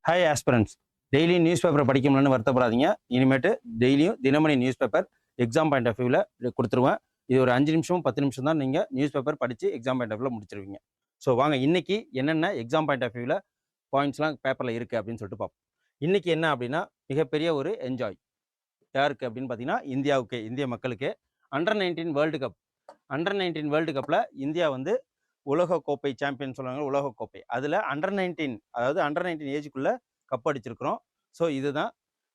Hi aspirants, டெய்லியும் news பேப்பரை படிக்கணும்னு வருத்தப்படாதீங்க. இனிமேட்டு டெய்லியும் Dinamani news paper exam point of வியூவில் கொடுத்துருவேன். இது ஒரு 5 நிமிஷம் 10 நிமிஷம் தான் நீங்கள் நியூஸ் பேப்பர் படித்து எக்ஸாம் பாயிண்ட் ஆஃப் வியூவில் முடிச்சிருவீங்க. ஸோ வாங்க இன்னைக்கு என்னென்ன எக்ஸாம் பாயிண்ட் ஆஃப் வியூவில் பாயிண்ட்ஸ்லாம் பேப்பரில் இருக்குது அப்படின்னு சொல்லிட்டு பார்ப்போம். இன்றைக்கி என்ன அப்படின்னா, மிகப்பெரிய ஒரு என்ஜாய் யாருக்கு அப்படின்னு பார்த்தீங்கன்னா இந்தியாவுக்கு, இந்திய மக்களுக்கு. அண்டர்-19 வேர்ல்டு கப், அண்டர்-19 வேர்ல்டு கப்பில் இந்தியா வந்து உலகக்கோப்பை சாம்பியன் சொல்லுவாங்க, உலகக்கோப்பை. அதில் அண்டர்-19, அதாவது அண்டர்-19 ஏஜுக்குள்ளே கப் அடிச்சிருக்கிறோம். ஸோ இதுதான்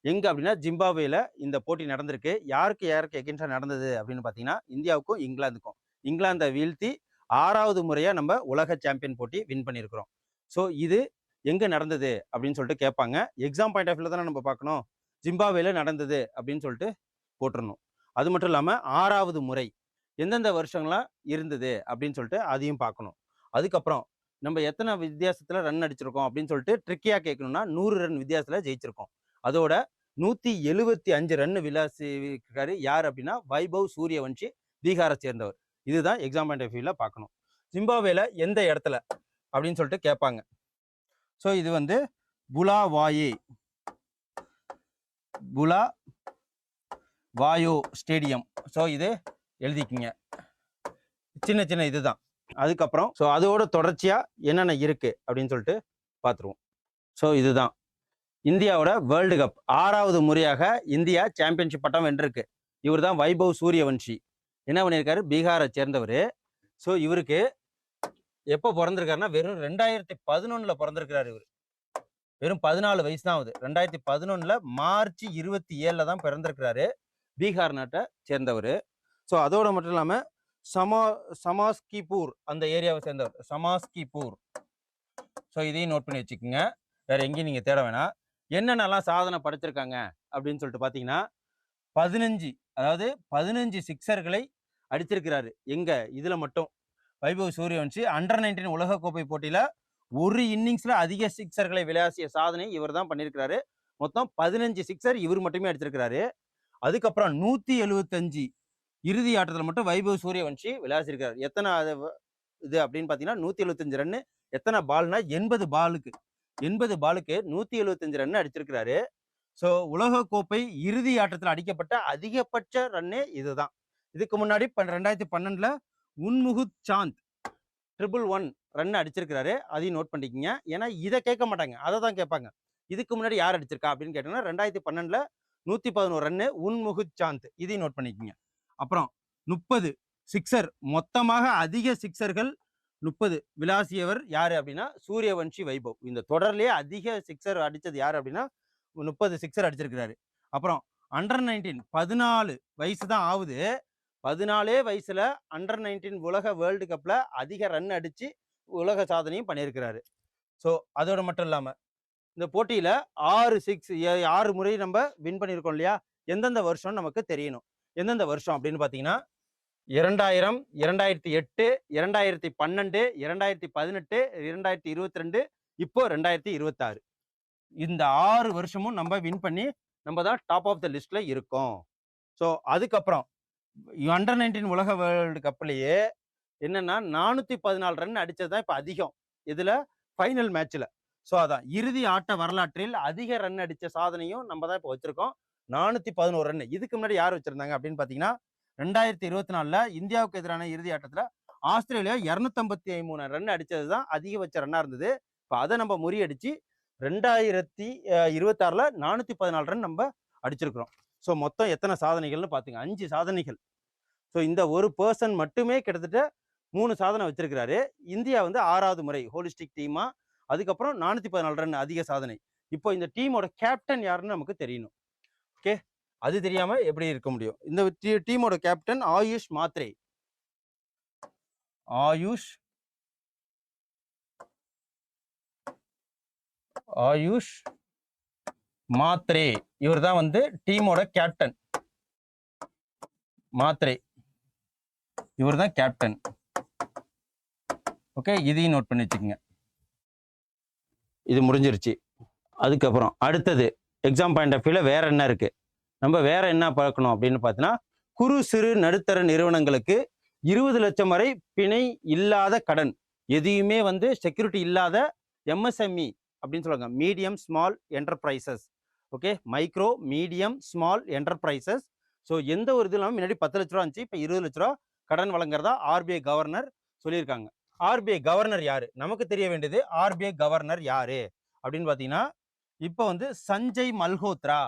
எங்கே அப்படின்னா ஜிம்பாப்வேல இந்த போட்டி நடந்திருக்கு. யாருக்கு எகென்ஸ்டாக நடந்தது அப்படின்னு பார்த்தீங்கன்னா இந்தியாவுக்கும் இங்கிலாந்துக்கும். இங்கிலாந்தை வீழ்த்தி 6வது முறையாக நம்ம உலக சாம்பியன் போட்டி வின் பண்ணியிருக்கிறோம். ஸோ இது எங்கே நடந்தது அப்படின்னு சொல்லிட்டு கேட்பாங்க. எக்ஸாம் பாயிண்ட் ஆஃப் வியூவில் தானே நம்ம பார்க்கணும். ஜிம்பாப்வேல நடந்தது அப்படின்னு சொல்லிட்டு போட்டுடணும். அது மட்டும் இல்லாமல் 6வது முறை எந்தெந்த வருஷங்களாம் இருந்தது அப்படின்னு சொல்லிட்டு அதையும் பார்க்கணும். அதுக்கப்புறம் நம்ம எத்தனை வித்தியாசத்தில் ரன் அடிச்சிருக்கோம் அப்படின்னு சொல்லிட்டு ட்ரிக்கியாக கேட்கணும்னா 100 ரன் வித்தியாசத்தில் ஜெயிச்சிருக்கோம். அதோட 175 ரன் விளாசிருக்காரு. யார் அப்படின்னா வைபவ் சூரியவன்ஷி, பீகாரை சேர்ந்தவர். இதுதான் எக்ஸாம் பாயிண்ட் ஆஃப் வியூவில் பார்க்கணும். ஜிம்பாப்வேல எந்த இடத்துல அப்படின்னு சொல்லிட்டு கேட்பாங்க. ஸோ இது வந்து புலாவாயோ ஸ்டேடியம். ஸோ இது எழுதிக்கிங்க, சின்ன சின்ன இதுதான். அதுக்கப்புறம் ஸோ அதோட தொடர்ச்சியாக என்னென்ன இருக்குது அப்படின்னு சொல்லிட்டு பார்த்துருவோம். ஸோ இதுதான் இந்தியாவோட வேர்ல்டு கப் 6வது முறையாக இந்தியா சாம்பியன்ஷிப் பட்டம் வென்றிருக்கு. இவர் தான் வைபவ் சூரியவன்ஷி. என்ன பண்ணியிருக்காரு, பீகாரை சேர்ந்தவர். ஸோ இவருக்கு எப்போ பிறந்திருக்காருன்னா வெறும் 2011 பிறந்திருக்கிறாரு. இவர் வெறும் 14 வயசு தான் ஆகுது. 2011 மார்ச் 27 தான் பிறந்திருக்கிறாரு. பீகார் நாட்டை சேர்ந்தவர். ஸோ அதோட மட்டும் இல்லாமல் சமாஸ்கிபூர் அந்த ஏரியாவை சேர்ந்தவர், சமாஸ்கிபூர். ஸோ இதையும் நோட் பண்ணி வச்சுக்கோங்க, வேற எங்கேயும் நீங்கள் தேட வேணாம். என்னென்னலாம் சாதனை படைச்சிருக்காங்க அப்படின்னு சொல்லிட்டு பார்த்தீங்கன்னா 15 சிக்ஸர்களை அடிச்சிருக்கிறாரு. எங்க இதில் மட்டும் வைபவ் சூரியவன்ஷி அண்டர்-19 உலகக்கோப்பை போட்டியில் ஒரு இன்னிங்ஸில் அதிக சிக்ஸர்களை விளையாசிய சாதனை இவர் தான் பண்ணியிருக்கிறாரு. மொத்தம் 15 சிக்ஸர் இவர் மட்டுமே அடிச்சிருக்கிறாரு. அதுக்கப்புறம் 175 இறுதி ஆட்டத்தில் மட்டும் வைபவ் சூரியவன்ஷி விளையாசிருக்கிறார். எத்தனை இது அப்படின்னு பார்த்தீங்கன்னா 175 ரன்னு. எத்தனை பால்னா 80 பாலுக்கு 175 ரன்னு அடிச்சிருக்கிறாரு. ஸோ உலகக்கோப்பை இறுதி ஆட்டத்தில் அடிக்கப்பட்ட அதிகபட்ச ரன்னே இதுதான். இதுக்கு முன்னாடி 2012 உன்முகுத் சாந்த் 111 ரன் அடிச்சிருக்கிறாரு. அதையும் நோட் பண்ணிக்கிங்க, ஏன்னா இதை கேட்க மாட்டாங்க, அதை தான் கேட்பாங்க. இதுக்கு முன்னாடி யார் அடிச்சிருக்கா அப்படின்னு கேட்டீங்கன்னா 2012 111 ரன்னு உன்முகுத் சாந்த். இதையும் நோட் பண்ணிக்கிங்க. அப்புறம் 30 சிக்ஸர், மொத்தமாக அதிக சிக்ஸர்கள் 30 விளாசியவர் யாரு அப்படின்னா சூரியவன்ஷி வைபவ். இந்த தொடர்லேயே அதிக சிக்ஸர் அடித்தது யார் அப்படின்னா 30 சிக்ஸர் அடிச்சிருக்கிறாரு. அப்புறம் அண்டர்-19 14 வயசு தான் ஆகுது. 14 வயசுல அண்டர்-19 உலக வேர்ல்டு கப்ல அதிக ரன் அடிச்சு உலக சாதனையும் பண்ணியிருக்கிறாரு. ஸோ அதோட மட்டும் இல்லாம இந்த போட்டியில 6 முறை நம்ம வின் பண்ணியிருக்கோம் இல்லையா. எந்தெந்த வருஷம் நமக்கு தெரியணும். எந்தெந்த வருஷம் அப்படின்னு பார்த்தீங்கன்னா 2000, 2008, 2012, 2018, 2022, இப்போ 2026. இந்த 6 வருஷமும் நம்ம வின் பண்ணி நம்ம தான் டாப் ஆஃப் த லிஸ்ட்ல இருக்கோம். ஸோ அதுக்கப்புறம் அண்டர்-19 உலக வேர்ல்டு கப்லேயே என்னன்னா 414 ரன் அடிச்சது தான் இப்போ அதிகம். இதுல ஃபைனல் மேட்ச்ல. ஸோ அதான் இறுதி ஆட்ட வரலாற்றில் அதிக ரன் அடிச்ச சாதனையும் நம்ம தான் இப்போ வச்சிருக்கோம், 411 ரன். இதுக்கு முன்னாடி யார் வச்சிருந்தாங்க அப்படின்னு பார்த்தீங்கன்னா 2024 இந்தியாவுக்கு எதிரான இறுதி ஆட்டத்தில் ஆஸ்திரேலியா 253 ரன் அடிச்சது தான் அதிகபட்ச ரன்னா இருந்தது. இப்போ அதை நம்ம முறியடிச்சு 2026 414 ரன் நம்ம அடிச்சிருக்கிறோம். ஸோ மொத்தம் எத்தனை சாதனைகள்னு பார்த்துங்க, 5 சாதனைகள். ஸோ இந்த ஒரு பர்சன் மட்டுமே கிட்டத்தட்ட 3 சாதனை வச்சிருக்கிறாரு. இந்தியா வந்து 6வது முறை ஹோலிஸ்டிக் டீமா. அதுக்கப்புறம் 414 ரன் அதிக சாதனை. இப்போ இந்த டீமோட கேப்டன் யாருன்னு நமக்கு தெரியணும். ஓகே, அது தெரியாம எப்படி இருக்க முடியும். இந்த டீமோட கேப்டன் ஆயுஷ் மாத்ரே. ஆயுஷ் மாத்ரே இவர் தான் வந்து டீமோட கேப்டன். மாத்ரே இவர் தான் கேப்டன். ஓகே, இதையும் நோட் பண்ணி வச்சுக்கோங்க. இது முடிஞ்சிருச்சு. அதுக்கப்புறம் அடுத்தது எக்ஸாம் பாயிண்ட் ஆஃப் வியூவில் வேற என்ன இருக்கு, நம்ம வேற என்ன பார்க்கணும் அப்படின்னு பார்த்தீங்கன்னா குறு சிறு நடுத்தர நிறுவனங்களுக்கு 20 லட்சம் வரை பிணை இல்லாத கடன், எதையுமே வந்து செக்யூரிட்டி இல்லாத எம்எஸ்எம்இ அப்படின்னு சொல்லுவாங்க, medium small enterprises. Okay, micro medium small enterprises. So எந்த ஒரு இது இல்லாமல் முன்னாடி 10 லட்ச ரூபா இருந்துச்சு, இப்போ 20 லட்ச ரூபா கடன் வழங்குறதா ஆர்பிஐ கவர்னர் சொல்லியிருக்காங்க. ஆர்பிஐ கவர்னர் யாரு, நமக்கு தெரிய வேண்டியது. ஆர்பிஐ கவர்னர் யாரு அப்படின்னு பார்த்தீங்கன்னா, இப்போ வந்து சஞ்சய் மல்ஹோத்ரா.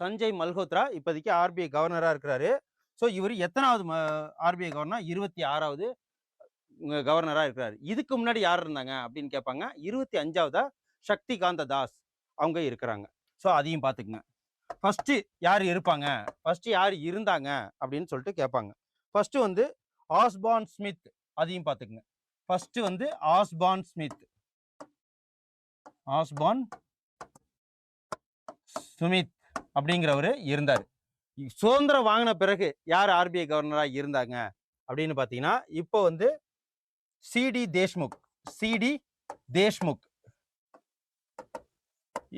சஞ்சய் மல்ஹோத்ரா இப்போதைக்கு ஆர்பிஐ கவர்னரா இருக்கிறாரு. ஸோ இவர் எத்தனாவது ஆர்பிஐ கவர்னர்? 26வது கவர்னரா இருக்கிறாரு. இதுக்கு முன்னாடி யார் இருந்தாங்க அப்படின்னு கேட்பாங்க. 25வதா சக்திகாந்த தாஸ் அவங்க இருக்கிறாங்க. ஸோ அதையும் பார்த்துக்குங்க. ஃபர்ஸ்ட் யார் இருப்பாங்க, ஃபர்ஸ்ட் யார் இருந்தாங்க அப்படின்னு சொல்லிட்டு கேட்பாங்க. ஃபர்ஸ்ட் வந்து ஆஸ்பான் ஸ்மித், அதையும் பார்த்துக்குங்க. ஃபர்ஸ்ட் வந்து ஆஸ்பான் ஸ்மித், ஆஸ்பான் சுமித் அப்படிங்கிறவர் இருந்தார். சுதந்திரம் வாங்கின பிறகு யார் ஆர்பிஐ கவர்னரா இருந்தாங்க அப்படின்னு பார்த்தீங்கன்னா, இப்போ வந்து சிடி தேஷ்முக். சிடி தேஷ்முக்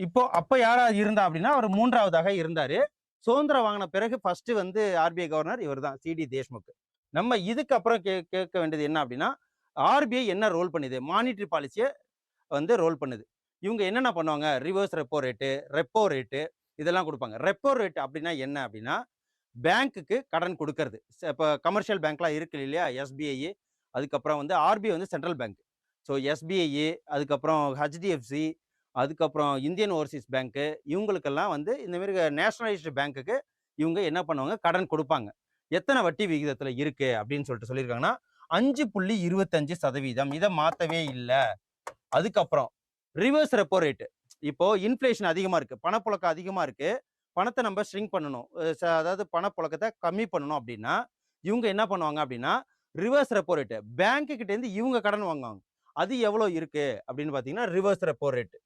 இப்போ அப்ப யாரா இருந்தா அப்படின்னா, அவர் 3வதாக இருந்தாரு. சுதந்திரம் வாங்கின பிறகு ஃபர்ஸ்ட் வந்து ஆர்பிஐ கவர்னர் இவர் தான், சிடி தேஷ்முக். நம்ம இதுக்கு அப்புறம் கேட்க வேண்டியது என்ன அப்படின்னா, ஆர்பிஐ என்ன ரோல் பண்ணுது, மானிட்டரி பாலிசியை வந்து ரோல் பண்ணுது. இவங்க என்னென்ன பண்ணுவாங்க, reverse repo rate, repo rate இதெல்லாம் கொடுப்பாங்க. ரெப்போ ரேட் அப்படின்னா என்ன அப்படின்னா, பேங்க்குக்கு கடன் கொடுக்கறது. இப்போ கமர்ஷியல் பேங்க்லாம் இருக்கு இல்லையா, எஸ்பிஐ, அதுக்கப்புறம் வந்து ஆர்பிஐ வந்து சென்ட்ரல் பேங்க். ஸோ எஸ்பிஐ, அதுக்கப்புறம் ஹெச்டிஎஃப்சி, அதுக்கப்புறம் இந்தியன் ஓவர்சீஸ் பேங்க்கு, இவங்களுக்கெல்லாம் வந்து இந்த மாதிரி நேஷனலைஸ்டு பேங்க்குக்கு இவங்க என்ன பண்ணுவாங்க, கடன் கொடுப்பாங்க. எத்தனை வட்டி விகிதத்தில் இருக்கு அப்படின்னு சொல்லிட்டு சொல்லியிருக்காங்கன்னா 5.25%. இதை மாற்றவே இல்லை. அதுக்கப்புறம் ரிவர்ஸ் ரெப்போ ரேட்டு. இப்போ இன்ஃப்ளேஷன் அதிகமாக இருக்கு, பணப்புழக்கம் அதிகமாக இருக்கு, பணத்தை நம்ம ஷ்ரிங்க் பண்ணணும், அதாவது பணப்புழக்கத்தை கம்மி பண்ணணும் அப்படின்னா இவங்க என்ன பண்ணுவாங்க அப்படின்னா, ரிவர்ஸ் ரெப்போ ரேட்டு பேங்க்கு கிட்டேருந்து இவங்க கடன் வாங்குவாங்க. அது எவ்வளோ இருக்கு அப்படின்னு பார்த்தீங்கன்னா, reverse repo rate,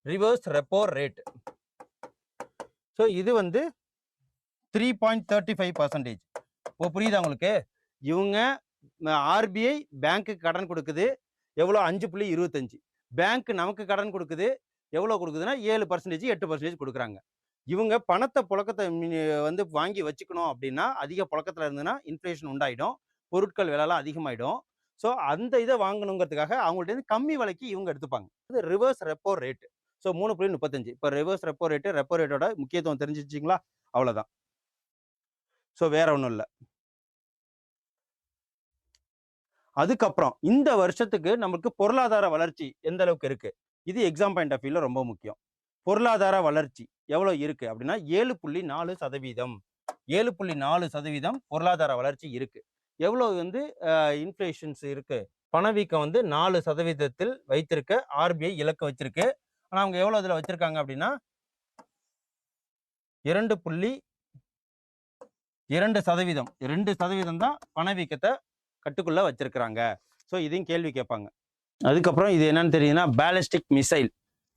reverse repo rate. So இது வந்து 3.35%. இப்போ புரியுதா உங்களுக்கு? இவங்க ஆர்பிஐ பேங்க்குக்கு கடன் கொடுக்குது எவ்வளோ, 5.25. பேங்க் நமக்கு கடன் கொடுக்குது எவ்வளோ கொடுக்குதுன்னா 7%, 8% கொடுக்குறாங்க. இவங்க பணத்தை புழக்கத்தை வந்து வாங்கி வச்சுக்கணும் அப்படின்னா, அதிக புழக்கத்தில் இருந்ததுன்னா இன்ஃப்ளேஷன் உண்டாயிடும், பொருட்கள் விலைலாம் அதிகமாயிடும். ஸோ அந்த இதை வாங்கணுங்கிறதுக்காக அவங்கள்ட்ட கம்மி விலைக்கு இவங்க எடுத்துப்பாங்க. இது ரிவர்ஸ் ரெப்போ ரேட்டு. ஸோ 3.35. இப்போ ரிவர்ஸ் ரெப்போ ரேட்டோட முக்கியத்துவம் தெரிஞ்சிச்சிங்களா? அவ்வளோதான். ஸோ வேற ஒன்றும் இல்லை. அதுக்கப்புறம் இந்த வருஷத்துக்கு நமக்கு பொருளாதார வளர்ச்சி எந்த அளவுக்கு இருக்கு, இது எக்ஸாம் பாயிண்ட் ஆஃப் வியூல ரொம்ப முக்கியம். பொருளாதார வளர்ச்சி எவ்வளோ இருக்கு அப்படின்னா 7.4%. 7.4% பொருளாதார வளர்ச்சி இருக்கு. எவ்வளோ வந்து இன்ஃப்ளேஷன்ஸ் இருக்கு, பணவீக்கம் வந்து 4% வைத்திருக்க ஆர்பிஐ இலக்கு வச்சிருக்கு. ஆனால் அவங்க எவ்வளோ இதில் வச்சிருக்காங்க அப்படின்னா 2.2%. 2% தான் பணவீக்கத்தை கட்டுக்குள்ள வச்சிருக்கிறாங்க. ஸோ இதையும் கேள்வி கேட்பாங்க. அதுக்கப்புறம் இது என்னன்னு தெரியுதுன்னா, பேலிஸ்டிக் மிசைல்.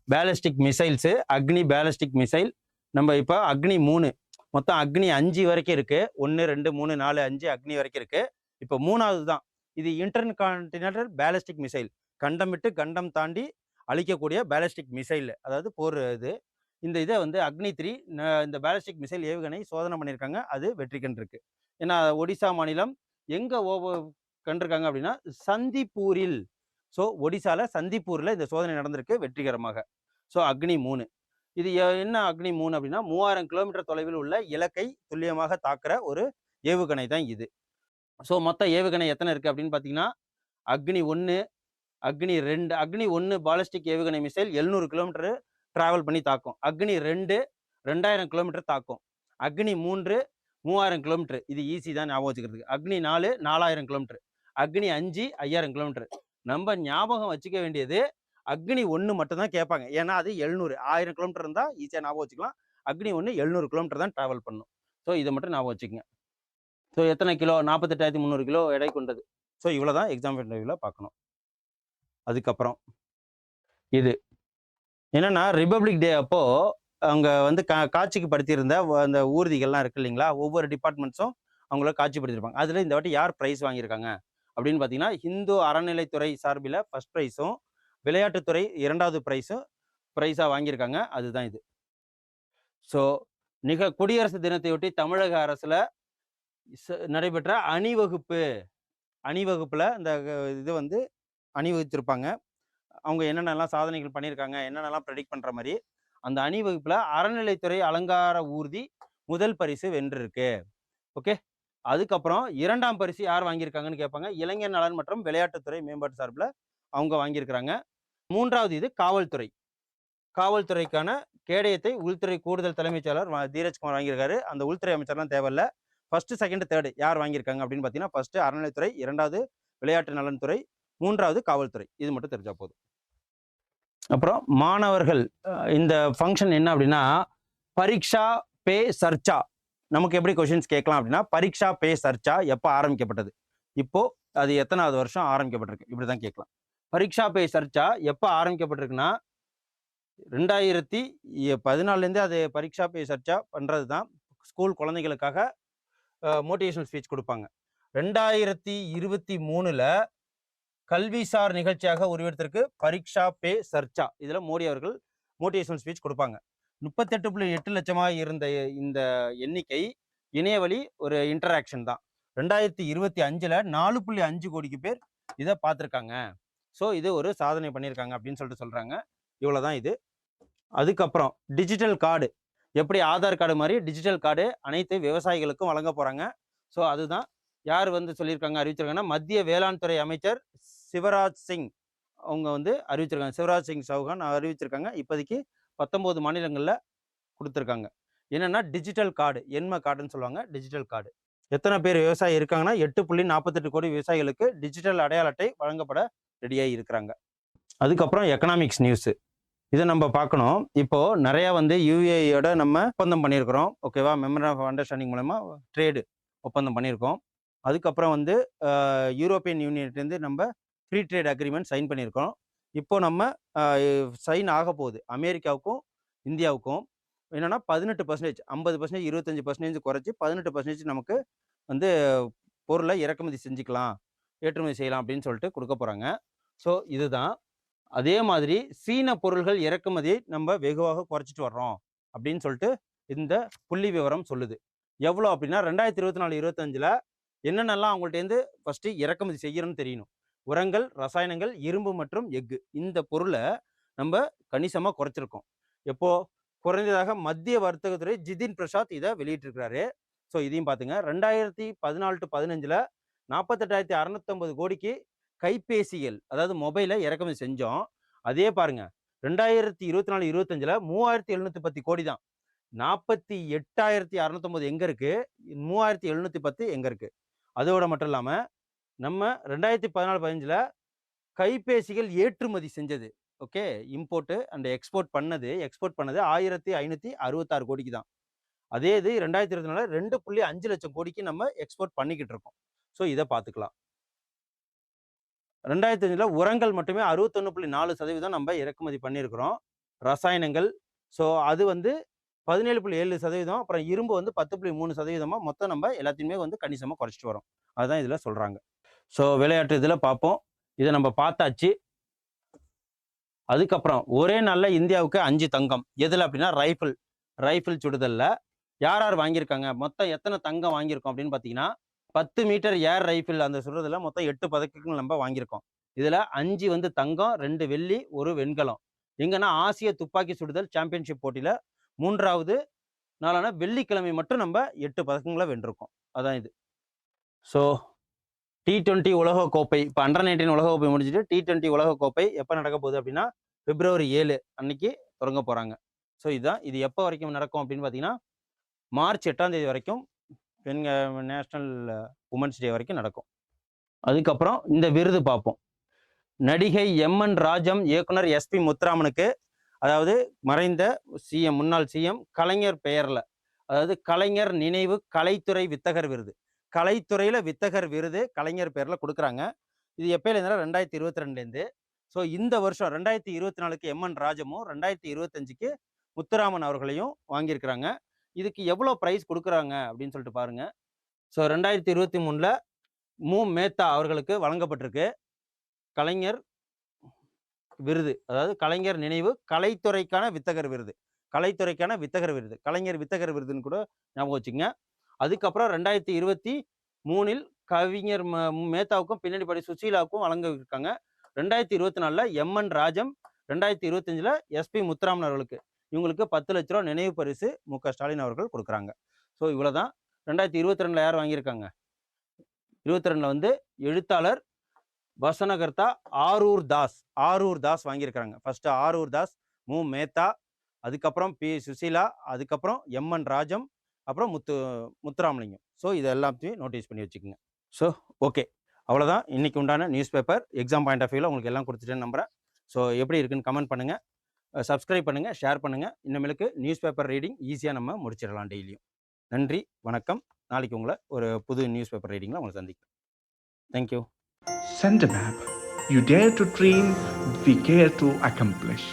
பேலிஸ்டிக் மிசைல்ஸு, அக்னி பேலிஸ்டிக் மிசைல். நம்ம இப்போ அக்னி 3, மொத்தம் அக்னி 5 வரைக்கும் இருக்கு. 1, 2, 3, 4, 5 அக்னி வரைக்கும் இருக்கு. இப்போ 3வது தான் இது இன்டர்கான்டினென்டல் பேலிஸ்டிக் மிசைல். கண்டம் விட்டு கண்டம் தாண்டி அழிக்கக்கூடிய பேலிஸ்டிக் மிசைல், அதாவது போர் இது. இந்த இதை வந்து அக்னி 3 இந்த பேலிஸ்டிக் மிசைல் ஏவுகணை சோதனை பண்ணியிருக்காங்க. அது வெற்றி கண்டிருக்கு. ஏன்னா ஒடிசா மாநிலம் எங்க கண்டிருக்காங்க அப்படின்னா சந்திப்பூரில். ஸோ ஒடிசால சந்திப்பூரில் இந்த சோதனை நடந்திருக்கு வெற்றிகரமாக. ஸோ அக்னி 3 இது என்ன, அக்னி 3 அப்படின்னா 3000 கிலோமீட்டர் தொலைவில் உள்ள இலக்கை துல்லியமாக தாக்குற ஒரு ஏவுகணை தான் இது. ஸோ மொத்த ஏவுகணை எத்தனை இருக்கு அப்படின்னு பார்த்தீங்கன்னா, அக்னி 1, அக்னி 2. அக்னி 1 பாலிஸ்டிக் ஏவுகணை மிசைல் 700 கிலோமீட்டர் டிராவல் பண்ணி தாக்கும். அக்னி 2 2000 கிலோமீட்டர் தாக்கும். அக்னி 3 3000 கிலோமீட்டர். இது ஈஸி தான் ஞாபகம் வச்சுக்கிறதுக்கு. அக்னி 4 4000 கிலோமீட்டர். அக்னி 5 5000 கிலோமீட்டர். நம்ம ஞாபகம் வச்சுக்க வேண்டியது அக்னி 1 மட்டும் தான் கேட்பாங்க. ஏன்னா அது 700, 1000 கிலோமீட்டர் இருந்தால் ஈஸியாக ஞாபகம் வச்சுக்கலாம். அக்னி 1 700 கிலோமீட்டர் தான் டிராவல் பண்ணும். ஸோ இதை மட்டும் ஞாபகம் வச்சுக்கோங்க. ஸோ எத்தனை கிலோ, 48,300 கிலோ எடை கொண்டது. ஸோ இவ்வளோ தான் எக்ஸாம் இன்டர்வியூவில் பார்க்கணும். அதுக்கப்புறம் இது என்னன்னா, ரிபப்ளிக் டே அப்போ அவங்க வந்து காட்சிக்கு படுத்தியிருந்த அந்த ஊர்திகள்லாம் இருக்கு இல்லைங்களா, ஒவ்வொரு டிபார்ட்மெண்ட்ஸும் அவங்கள காட்சிப்படுத்தியிருப்பாங்க. அதில் இந்த வாட்டி யார் ப்ரைஸ் வாங்கியிருக்காங்க அப்படின்னு பார்த்தீங்கன்னா, இந்து அறநிலைத்துறை சார்பில் ஃபர்ஸ்ட் ப்ரைஸும், விளையாட்டுத்துறை 2வது ப்ரைஸாக வாங்கியிருக்காங்க. அதுதான் இது. ஸோ குடியரசு தினத்தையொட்டி தமிழக அரசுல நடைபெற்ற அணிவகுப்பு அணிவகுப்புல இந்த இது வந்து அணிவகுத்திருப்பாங்க. அவங்க என்னென்னலாம் சாதனைகள் பண்ணியிருக்காங்க, என்னென்னலாம் ப்ரெடிக்ட் பண்ற மாரி, அந்த அணிவகுப்புல அறநிலைத்துறை அலங்கார ஊர்தி முதல் பரிசு வென்றிருக்கு. ஓகே. அதுக்கப்புறம் 2ஆம் பரிசு யார் வாங்கியிருக்காங்கன்னு கேட்பாங்க. இளைஞர் நலன் மற்றும் விளையாட்டுத்துறை மேம்பாட்டு சார்புல அவங்க வாங்கியிருக்கிறாங்க. 3வது இது காவல்துறை. காவல்துறைக்கான கேடயத்தை உள்துறை கூடுதல் தலைமைச் செயலர் தீரஜ்குமார் வாங்கியிருக்காரு. அந்த உள்துறை அமைச்சர்லாம் தேவையில்ல. ஃபர்ஸ்ட், செகண்ட், தேர்ட் யார் வாங்கியிருக்காங்க அப்படின்னு பார்த்தீங்கன்னா, ஃபர்ஸ்ட் அறநிலைத்துறை, 2வது விளையாட்டு நலன்துறை, 3வது காவல்துறை. இது மட்டும் தெரிஞ்சா போதும். அப்புறம் மாணவர்கள் இந்த ஃபங்க்ஷன் என்ன அப்படின்னா, பரீட்சா பே சர்ச்சா. நமக்கு எப்படி கொஸ்டின்ஸ் கேட்கலாம் அப்படின்னா, பரீட்சா பே சர்ச்சா எப்போ ஆரம்பிக்கப்பட்டது? இப்போ அது எத்தனாவது வருஷம் ஆரம்பிக்கப்பட்டிருக்கு? இப்படிதான் கேட்கலாம். பரீட்சா பே சர்ச்சா எப்போ ஆரம்பிக்கப்பட்டிருக்குன்னா 2014 அது பரீட்சா பே சர்ச்சா பண்றது தான். ஸ்கூல் குழந்தைகளுக்காக மோட்டிவேஷனல் ஸ்பீச் கொடுப்பாங்க. 2023ல கல்விசார் நிகழ்ச்சியாக உருவெடுத்திருக்கு பரீட்சா பே சர்ச்சா. இதுல மோடி அவர்கள் மோட்டிவேஷனல் ஸ்பீச் கொடுப்பாங்க. 38.8 லட்சமாக இருந்த இந்த எண்ணிக்கை இணையவழி ஒரு இன்டராக்ஷன் தான். 2025ல 4.5 கோடிக்கு பேர் இதை பார்த்துருக்காங்க. ஸோ இது ஒரு சாதனை பண்ணியிருக்காங்க அப்படின்னு சொல்லிட்டு சொல்றாங்க. இவ்வளவுதான் இது. அதுக்கப்புறம் டிஜிட்டல் கார்டு, எப்படி ஆதார் கார்டு மாதிரி டிஜிட்டல் கார்டு அனைத்து விவசாயிகளுக்கும் வழங்க போறாங்க. ஸோ அதுதான் யார் வந்து சொல்லியிருக்காங்க, அறிவிச்சிருக்காங்கன்னா, மத்திய வேளாண் துறை அமைச்சர் சிவராஜ் சிங் அவங்க வந்து அறிவிச்சிருக்காங்க. சிவராஜ் சிங் சௌகான் அறிவிச்சிருக்காங்க. இப்போதைக்கு 19 மாநிலங்களில் கொடுத்துருக்காங்க. என்னன்னா டிஜிட்டல் கார்டு, எண்ம கார்டுன்னு சொல்லுவாங்க. டிஜிட்டல் கார்டு எத்தனை பேர் விவசாயி இருக்காங்கன்னா 8.48 கோடி விவசாயிகளுக்கு டிஜிட்டல் அடையாள அட்டை வழங்கப்பட ரெடியாகி இருக்கிறாங்க. அதுக்கப்புறம் எக்கனாமிக்ஸ் நியூஸ், இதை நம்ம பார்க்கணும். இப்போ நிறைய வந்து யூஏயோட நம்ம ஒப்பந்தம் பண்ணியிருக்கிறோம். ஓகேவா? மெமரண்டம் ஆஃப் அண்டர்ஸ்டாண்டிங் மூலமா ட்ரேடு ஒப்பந்தம் பண்ணியிருக்கோம். அதுக்கப்புறம் வந்து யூரோப்பியன் யூனியன்லேருந்து நம்ம ஃப்ரீ ட்ரேட் அக்ரிமெண்ட் சைன் பண்ணியிருக்கோம். இப்போ நம்ம சைன் ஆக போகுது அமெரிக்காவுக்கும் இந்தியாவுக்கும். என்னன்னா 18%, 50%, 25% குறைச்சி 18% நமக்கு வந்து பொருளை இறக்குமதி செஞ்சுக்கலாம், ஏற்றுமதி செய்யலாம் அப்படின்னு சொல்லிட்டு கொடுக்க போறாங்க. ஸோ இதுதான். அதே மாதிரி சீன பொருள்கள் இறக்குமதியை நம்ம வெகுவாக குறைச்சிட்டு வர்றோம் அப்படின்னு சொல்லிட்டு இந்த புள்ளி விவரம் சொல்லுது. எவ்வளோ அப்படின்னா 2024-25ல என்னென்னலாம் அவங்கள்ட்டேருந்து ஃபர்ஸ்ட் இறக்குமதி செய்யணும்னு தெரியணும். உரங்கள், ரசாயனங்கள், இரும்பு மற்றும் எஃகு, இந்த பொருளை நம்ம கணிசமாக குறைச்சிருக்கோம். எப்போ குறைந்ததாக மத்திய வர்த்தகத்துறை ஜிதின் பிரசாத் இதை வெளியிட்டிருக்கிறாரு. ஸோ இதையும் பார்த்துங்க. 2014-15ல் 48,650 கோடிக்கு கைபேசிகள், அதாவது மொபைலை இறக்குமதி செஞ்சோம். அதே பாருங்க 2024-25ல் 3,710 கோடி தான். 48,650 எங்க இருக்கு, 3,710 எங்க இருக்கு. அதோட மட்டும் இல்லாம நம்ம 2014-15ல் கைபேசிகள் ஏற்றுமதி செஞ்சது, ஓகே, இம்போர்ட் அண்ட் எக்ஸ்போர்ட் பண்ணது 1,566 கோடிக்கு தான். அதே இது 2024 2.5 லட்சம் கோடிக்கு நம்ம எக்ஸ்போர்ட் பண்ணிக்கிட்டு இருக்கோம். ஸோ இதை பார்த்துக்கலாம். 2005ல் உரங்கள் மட்டுமே 61.4% நம்ம இறக்குமதி பண்ணியிருக்கிறோம். ரசாயனங்கள் ஸோ அது வந்து 17.7%. அப்புறம் இரும்பு வந்து 10.3%. மொத்தம் நம்ம எல்லாத்தையுமே வந்து கணிசமாக குறைச்சிட்டு வரோம். அதுதான் இதில் சொல்றாங்க. ஸோ விளையாட்டு இதில் பார்ப்போம். இதை நம்ம பார்த்தாச்சு. அதுக்கப்புறம் ஒரே நாளில் இந்தியாவுக்கு 5 தங்கம். எதில் அப்படின்னா ரைஃபிள் சுடுதல்ல யார் யார் வாங்கியிருக்காங்க, மொத்தம் எத்தனை தங்கம் வாங்கியிருக்கோம் அப்படின்னு பார்த்தீங்கன்னா, 10 மீட்டர் ஏர் ரைஃபிள் அந்த சுடுறதுல மொத்தம் 8 பதக்கங்கள் நம்ம வாங்கியிருக்கோம். இதில் 5 வந்து தங்கம், 2 வெள்ளி, 1 வெண்கலம். எங்கன்னா ஆசிய துப்பாக்கி சுடுதல் சாம்பியன்ஷிப் போட்டியில் 3வது நாளான வெள்ளிக்கிழமை மட்டும் நம்ம 8 பதக்கங்களை வென்றிருக்கோம். அதான் இது. ஸோ T20 உலகக்கோப்பை, இப்போ அண்டர்-19 உலகக்கோப்பை முடிச்சுட்டு T20 உலகக்கோப்பை எப்போ நடக்க போகுது அப்படின்னா February 7 அன்னைக்கு தொடங்க போகிறாங்க. ஸோ இதுதான். இது எப்போ வரைக்கும் நடக்கும் அப்படின்னு பார்த்தீங்கன்னா March 8ஆம் தேதி வரைக்கும், நேஷனல் உமன்ஸ் டே வரைக்கும் நடக்கும். அதுக்கப்புறம் இந்த விருது பார்ப்போம். நடிகை MN ராஜம், இயக்குனர் SP முத்துராமனுக்கு, அதாவது மறைந்த சிஎம், முன்னாள் சிஎம் கலைஞர் பெயர்ல, அதாவது கலைஞர் நினைவு கலைத்துறை வித்தகர் விருது, கலைத்துறையில வித்தகர் விருது கலைஞர் பேர்ல கொடுக்குறாங்க. இது எப்பயிலேருந்தா 2022லேருந்து. ஸோ இந்த வருஷம் 2024க்கு MN ராஜமும் 2025க்கு முத்துராமன் அவர்களையும் வாங்கியிருக்கிறாங்க. இதுக்கு எவ்வளோ ப்ரைஸ் கொடுக்குறாங்க அப்படின்னு சொல்லிட்டு பாருங்க. ஸோ 2023ல் மு மேத்தா அவர்களுக்கு வழங்கப்பட்டிருக்கு கலைஞர் விருது, அதாவது கலைஞர் நினைவு கலைத்துறைக்கான வித்தகர் விருது, கலைத்துறைக்கான வித்தகர் விருது, கலைஞர் வித்தகர் விருதுன்னு கூட ஞாபகம் வச்சுங்க. அதுக்கப்புறம் 2023 3இல் கவிஞர் மேத்தாவுக்கும் பின்னணி பாடி சுசீலாவுக்கும் வழங்கியிருக்காங்க. 2024ல் எம்என் ராஜம், 2025ல் எஸ்பி முத்துராமன் அவர்களுக்கு இவங்களுக்கு 10 லட்ச ரூபா நினைவு பரிசு மு.க. ஸ்டாலின் அவர்கள் கொடுக்குறாங்க. ஸோ இவ்வளோதான். 2022ல் யார் வாங்கியிருக்காங்க? 22ல் வந்து எழுத்தாளர் வசனகர்த்தா ஆரூர் தாஸ் வாங்கியிருக்காங்க. ஃபர்ஸ்ட் ஆரூர் தாஸ், மு மேத்தா, அதுக்கப்புறம் பி சுசீலா, அதுக்கப்புறம் எம்என் ராஜம், அப்புறம் முத்துராமலிங்கம். ஸோ இது எல்லாத்தையும் நோட்டீஸ் பண்ணி வச்சுக்கோங்க. ஸோ ஓகே, அவ்வளோதான் இன்னைக்கு உண்டான news paper. Exam point of வியூவில் உங்களுக்கு எல்லாம் கொடுத்துட்டேன்னு நம்புறேன். ஸோ எப்படி இருக்குன்னு கமெண்ட் பண்ணுங்கள், சப்ஸ்கிரைப் பண்ணுங்கள், ஷேர் பண்ணுங்கள். இனிமேலுக்கு நியூஸ் பேப்பர் ரீடிங் ஈஸியாக நம்ம முடிச்சிடலாம் டெய்லியும். நன்றி, வணக்கம். நாளைக்கு உங்களை ஒரு புது நியூஸ் பேப்பர் ரீடிங்கில் உங்களை சந்திக்கிறேன். Thank you. Send a map. You dare to dream, we care to accomplish.